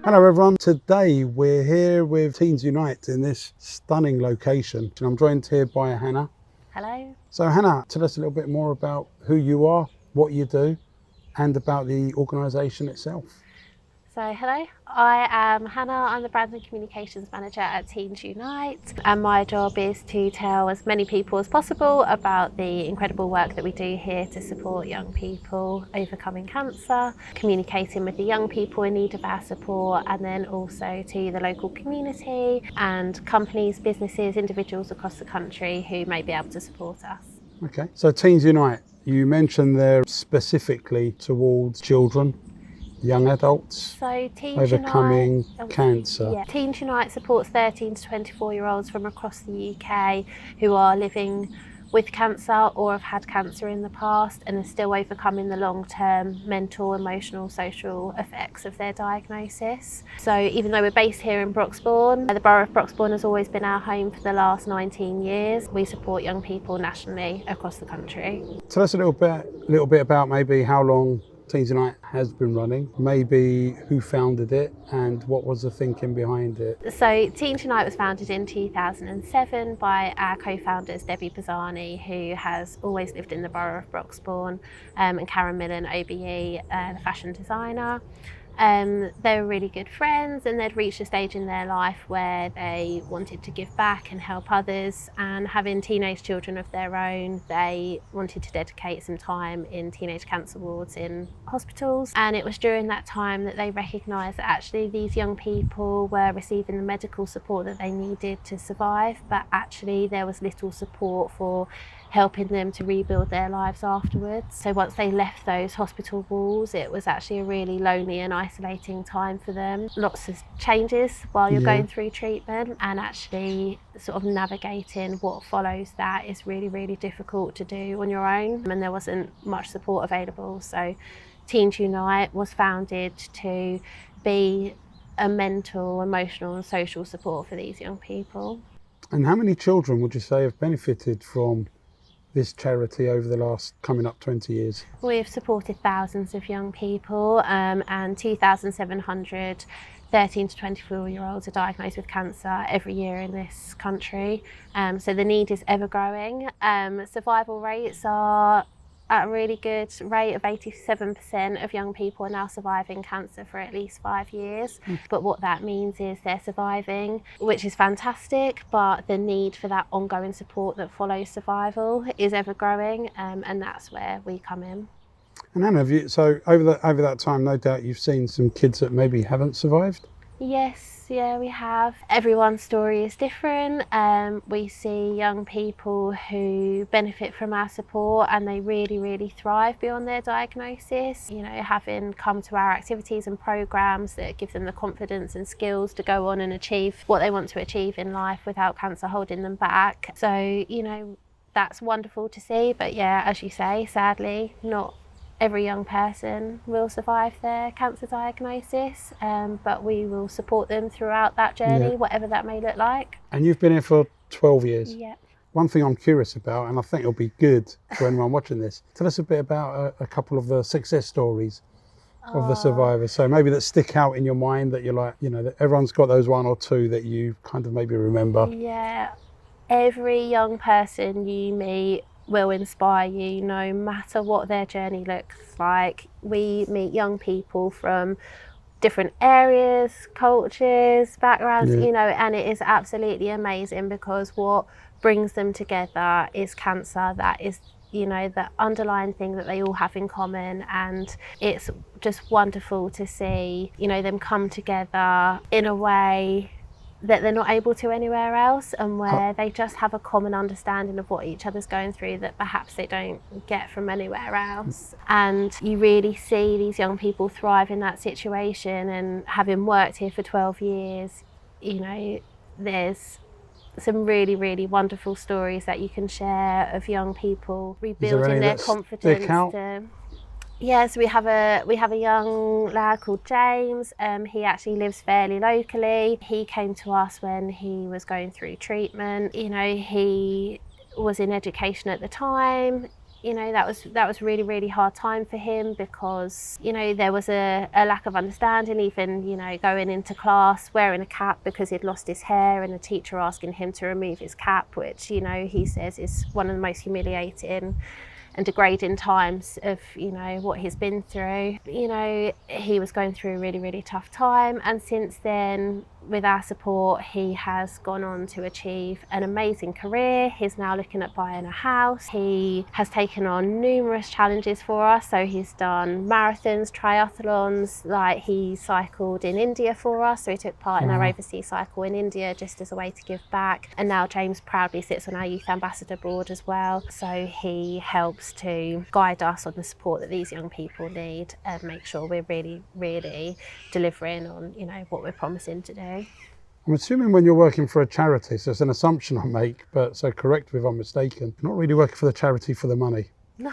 Hello everyone, today we're here with Teens Unite in this stunning location. I'm joined here by Hannah. Hello. So Hannah, tell us a little bit more about who you are, what you do, and about the organisation itself. So hello, I am Hannah. I'm the Brand and Communications Manager at Teens Unite, and my job is to tell as many people as possible about the incredible work that we do here to support young people overcoming cancer, communicating with the young people in need of our support, and then also to the local community and companies, businesses, individuals across the country who may be able to support us. Okay, so Teens Unite, you mentioned they're specifically towards children, young adults, So Teens overcoming Unite, cancer. yeah, Teens Unite supports 13 to 24-year-olds from across the UK who are living with cancer or have had cancer in the past and are still overcoming the long-term mental, emotional, social effects of their diagnosis. So even though we're based here in Broxbourne, the Borough of Broxbourne has always been our home for the last 19 years. We support young people nationally across the country. Tell us a little bit about maybe how long Teens Unite has been running, maybe who founded it and what was the thinking behind it. So Teens Unite was founded in 2007 by our co-founders Debbie Pisani, who has always lived in the Borough of Broxbourne, and Karen Millen, OBE, the fashion designer. They were really good friends and they'd reached a stage in their life where they wanted to give back and help others, and having teenage children of their own, they wanted to dedicate some time in teenage cancer wards in hospitals. And it was during that time that they recognised that actually these young people were receiving the medical support that they needed to survive, but actually there was little support for helping them to rebuild their lives afterwards. So once they left those hospital walls, it was actually a really lonely and isolating time for them. Lots of changes while you're going through treatment, and actually sort of navigating what follows that is really, really difficult to do on your own, and there wasn't much support available. So Teens Unite was founded to be a mental, emotional and social support for these young people. And how many children would you say have benefited from this charity over the last coming up 20 years? We've supported thousands of young people, and 2,700 13 to 24-year-olds are diagnosed with cancer every year in this country. So the need is ever growing. Survival rates are at a really good rate of 87% of young people are now surviving cancer for at least 5 years. But what that means is they're surviving, which is fantastic, but the need for that ongoing support that follows survival is ever growing, and that's where we come in. And Hannah, over that time, no doubt you've seen some kids that maybe haven't survived? Yes, yeah, we have. Everyone's story is different. We see young people who benefit from our support and they really, really thrive beyond their diagnosis. You know, having come to our activities and programs that give them the confidence and skills to go on and achieve what they want to achieve in life without cancer holding them back. So, you know, that's wonderful to see. But yeah, as you say, sadly, not every young person will survive their cancer diagnosis, but we will support them throughout that journey, whatever that may look like. And you've been here for 12 years. Yeah. One thing I'm curious about, and I think it'll be good for anyone watching this, tell us a bit about a couple of the success stories of the survivors. So maybe that stick out in your mind that you're like, you know, that everyone's got those one or two that you kind of maybe remember. Yeah, every young person you meet will inspire you, no matter what their journey looks like. We meet young people from different areas, cultures, backgrounds, you know, and it is absolutely amazing because what brings them together is cancer. That is, you know, the underlying thing that they all have in common, and it's just wonderful to see, you know, them come together in a way that they're not able to anywhere else, and where they just have a common understanding of what each other's going through that perhaps they don't get from anywhere else. And you really see these young people thrive in that situation, and having worked here for 12 years, you know, there's some really, really wonderful stories that you can share of young people rebuilding their confidence. Yes, we have a young lad called James. He actually lives fairly locally. He came to us when he was going through treatment. You know, he was in education at the time. you know, that was really, really hard time for him, because, you know, there was a lack of understanding, even, you know, going into class wearing a cap because he'd lost his hair, and the teacher asking him to remove his cap, which, you know, he says is one of the most humiliating and degrading times of, you know, what he's been through. You know, he was going through a really, really tough time, and since then, with our support, he has gone on to achieve an amazing career. He's now looking at buying a house. He has taken on numerous challenges for us. So he's done marathons, triathlons, like he cycled in India for us. So he took part in our overseas cycle in India just as a way to give back. And now James proudly sits on our Youth Ambassador Board as well. So he helps to guide us on the support that these young people need and make sure we're really, really delivering on, you know, what we're promising to do. I'm assuming when you're working for a charity, so it's an assumption I make, but so correct me if I'm mistaken, you're not really working for the charity for the money. No.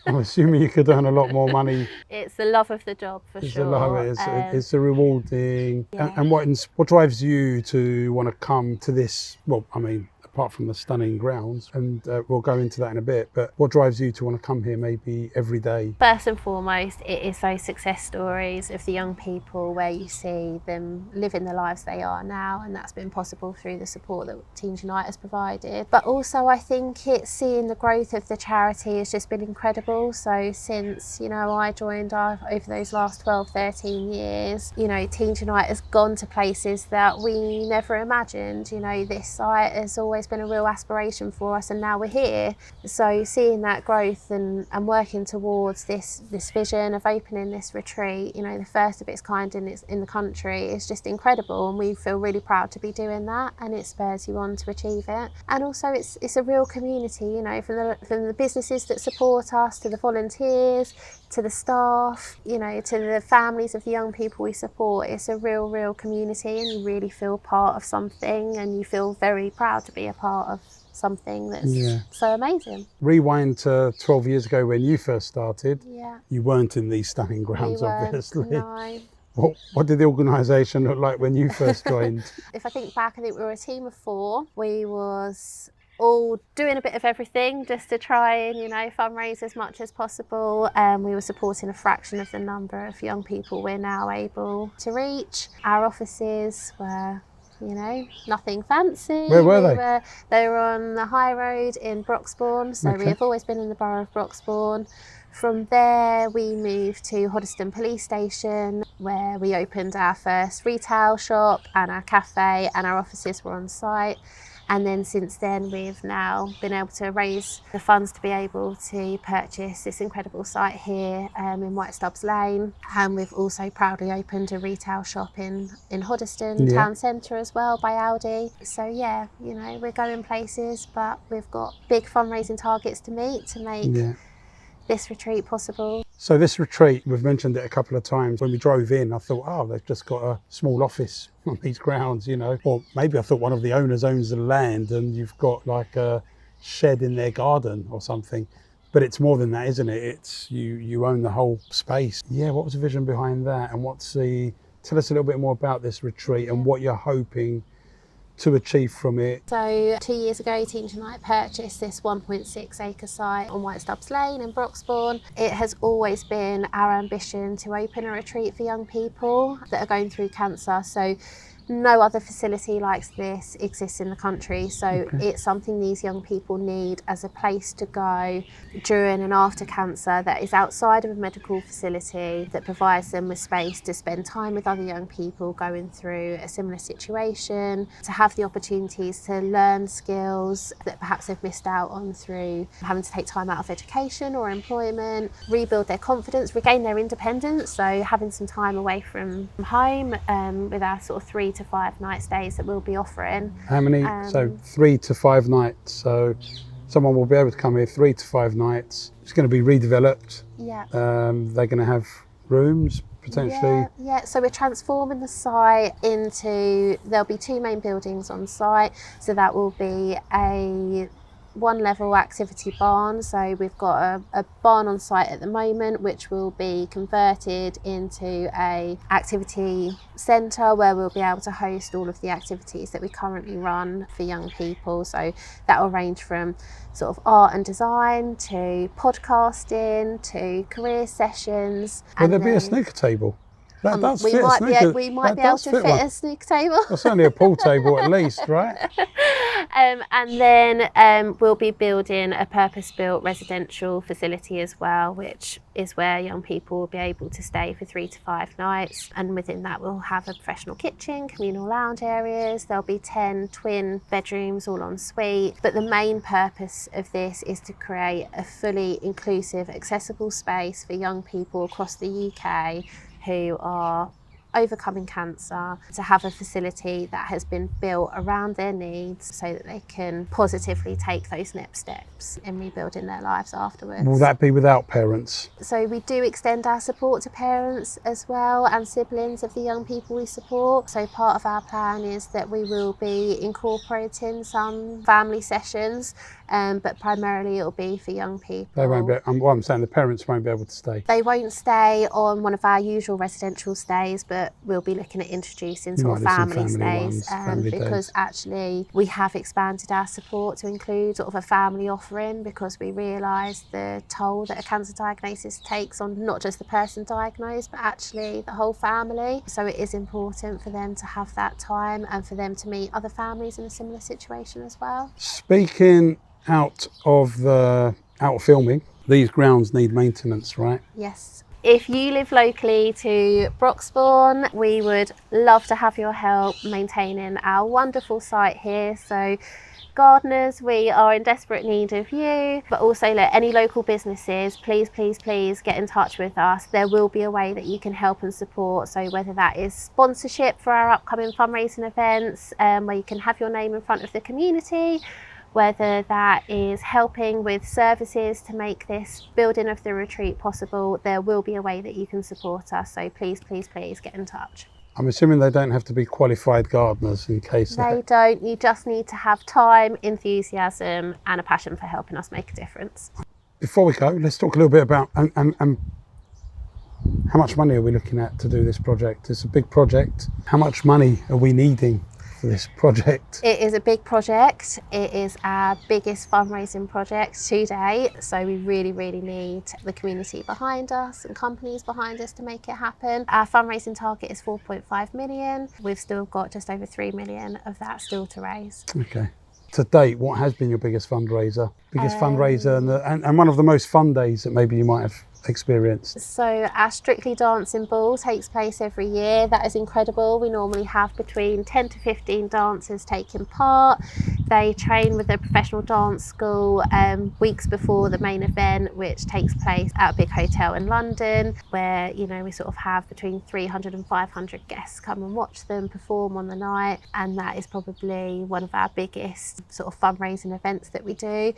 I'm assuming you could earn a lot more money. It's the love of the job, for It's sure. the love, it's a rewarding. Yeah. And what drives you to want to come to this? Well, I mean, apart from the stunning grounds, and we'll go into that in a bit, but what drives you to want to come here maybe every day? First and foremost, it is those success stories of the young people where you see them living the lives they are now, and that's been possible through the support that Teens Unite has provided. But also I think it's seeing the growth of the charity has just been incredible. So since, you know, I joined over those last 12, 13 years, you know, Teens Unite has gone to places that we never imagined. You know, this site has always been a real aspiration for us, and now we're here. So seeing that growth and working towards this vision of opening this retreat, you know, the first of its kind in the country, is just incredible, and we feel really proud to be doing that, and it spurs you on to achieve it. And also it's a real community, you know, from the businesses that support us, to the volunteers, to the staff, you know, to the families of the young people we support. It's a real community, and you really feel part of something, and you feel very proud to be a part of something that's so amazing. Rewind to 12 years ago when you first started. Yeah. You weren't in these stunning grounds, obviously. No. What did the organisation look like when you first joined? If I think back, I think we were a team of 4. We was all doing a bit of everything just to try and, you know, fundraise as much as possible. We were supporting a fraction of the number of young people we're now able to reach. Our offices were, you know, nothing fancy. Where were they? They were on the High Road in Broxbourne, so we have always been in the borough of Broxbourne. From there we moved to Hoddesdon Police Station, where we opened our first retail shop and our cafe, and our offices were on site. And then since then we've now been able to raise the funds to be able to purchase this incredible site here in White Stubbs Lane. And we've also proudly opened a retail shop in Hoddesdon town centre as well, by Aldi. So yeah, you know, we're going places, but we've got big fundraising targets to meet to make this retreat possible. So this retreat, we've mentioned it a couple of times. When we drove in, I thought, oh, they've just got a small office on these grounds, you know. Or maybe I thought one of the owners owns the land and you've got like a shed in their garden or something. But it's more than that, isn't it? It's you own the whole space. Yeah, what was the vision behind that? And tell us a little bit more about this retreat and what you're hoping to achieve from it. So 2 years ago, Teens Unite purchased this 1.6 acre site on White Stubbs Lane in Broxbourne. It has always been our ambition to open a retreat for young people that are going through cancer. So no other facility like this exists in the country, so it's something these young people need as a place to go during and after cancer that is outside of a medical facility, that provides them with space to spend time with other young people going through a similar situation, to have the opportunities to learn skills that perhaps they've missed out on through having to take time out of education or employment, rebuild their confidence, regain their independence, so having some time away from home with our sort of 3 to 5 night stays that we'll be offering. How many? So 3 to 5 nights. So someone will be able to come here 3 to 5 nights. It's going to be redeveloped. Yeah. They're going to have rooms potentially. Yeah. So we're transforming the site into, there'll be 2 main buildings on site. So that will be a one-level activity barn. So we've got a barn on site at the moment, which will be converted into a activity centre where we'll be able to host all of the activities that we currently run for young people. So that will range from sort of art and design to podcasting to career sessions. Will there be a snooker table? That does we fit might a snooker. be able to fit a snooker table. Well, certainly a pool table at least, right? And then we'll be building a purpose-built residential facility as well, which is where young people will be able to stay for 3 to 5 nights. And within that, we'll have a professional kitchen, communal lounge areas. There'll be 10 twin bedrooms, all en suite. But the main purpose of this is to create a fully inclusive, accessible space for young people across the UK who are overcoming cancer, to have a facility that has been built around their needs so that they can positively take those next steps in rebuilding their lives afterwards. Will that be without parents? So we do extend our support to parents as well and siblings of the young people we support. So part of our plan is that we will be incorporating some family sessions, but primarily it will be for young people. They won't be, I'm saying the parents won't be able to stay. They won't stay on one of our usual residential stays, but we'll be looking at introducing sort of family stays, because actually we have expanded our support to include sort of a family offering, because we realise the toll that a cancer diagnosis takes on not just the person diagnosed but actually the whole family. So it is important for them to have that time and for them to meet other families in a similar situation as well. Speaking out of filming, these grounds need maintenance, right? Yes. If you live locally to Broxbourne, we would love to have your help maintaining our wonderful site here. So gardeners, we are in desperate need of you, but also any local businesses, please get in touch with us. There will be a way that you can help and support. So whether that is sponsorship for our upcoming fundraising events, where you can have your name in front of the community, whether that is helping with services to make this building of the retreat possible, there will be a way that you can support us. So please get in touch. I'm assuming they don't have to be qualified gardeners in case they don't. You just need to have time, enthusiasm and a passion for helping us make a difference. Before we go, let's talk a little bit about how much money are we looking at to do this project? It's a big project. How much money are we needing for this project? It is a big project. It is our biggest fundraising project to date. So we really need the community behind us and companies behind us to make it happen. Our fundraising target is 4.5 million. We've still got just over 3 million of that still to raise. Okay. To date, what has been your biggest fundraiser? And one of the most fun days that maybe you might have experienced? So our Strictly Dancing Ball takes place every year. That is incredible. We normally have between 10 to 15 dancers taking part. They train with a professional dance school weeks before the main event, which takes place at a big hotel in London, where we sort of have between 300 and 500 guests come and watch them perform on the night, and that is probably one of our biggest sort of fundraising events that we do.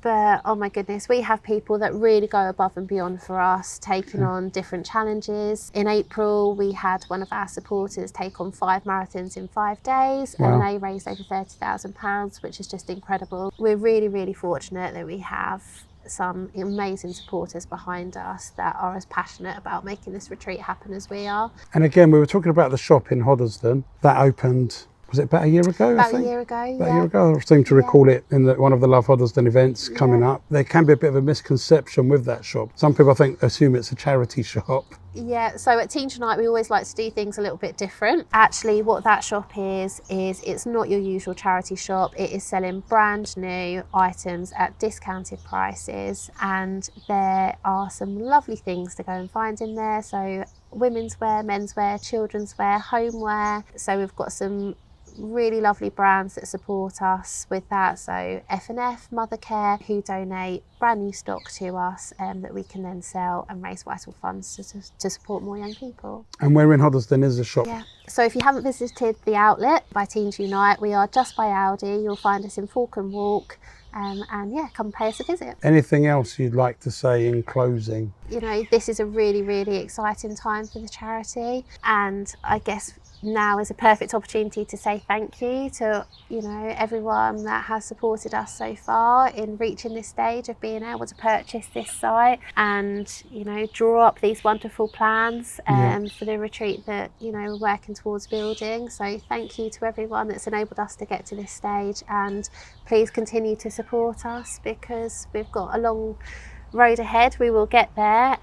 But oh my goodness, we have people that really go above and beyond for us, taking on different challenges. In April, we had one of our supporters take on 5 marathons in 5 days. Wow. And they raised over £30,000, which is just incredible. We're really fortunate that we have some amazing supporters behind us that are as passionate about making this retreat happen as we are. And again, we were talking about the shop in Hoddesdon that opened. Was it about a year ago? About a year ago, yeah. About a year ago. I seem to recall it in one of the Love Hoddesdon events coming up. There can be a bit of a misconception with that shop. Some people, I think, assume it's a charity shop. Yeah, so at Teen Tonight, we always like to do things a little bit different. Actually, what that shop is it's not your usual charity shop. It is selling brand new items at discounted prices, and there are some lovely things to go and find in there. So women's wear, men's wear, children's wear, homeware. So we've got some really lovely brands that support us with that. So F&F, Mothercare, who donate brand new stock to us that we can then sell and raise vital funds to support more young people. And where in Hoddesdon is the shop? Yeah. So if you haven't visited the outlet by Teens Unite, we are just by Aldi. You'll find us in Falcon Walk. And come pay us a visit. Anything else you'd like to say in closing? you know, this is a really, really exciting time for the charity, and I guess now is a perfect opportunity to say thank you to, you know, everyone that has supported us so far in reaching this stage of being able to purchase this site and, you know, draw up these wonderful plans for the retreat that, you know, we're working towards building. So thank you to everyone that's enabled us to get to this stage, and please continue to support us because we've got a long road ahead. We will get there,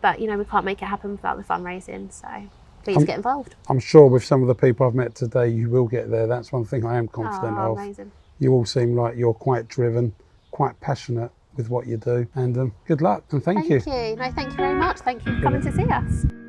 but you know, we can't make it happen without the fundraising, so please get involved. I'm sure with some of the people I've met today you will get there. That's one thing I am confident of. Amazing. You all seem like you're quite driven, quite passionate with what you do, and good luck and thank you. No, thank you very much. Thank you for coming to see us.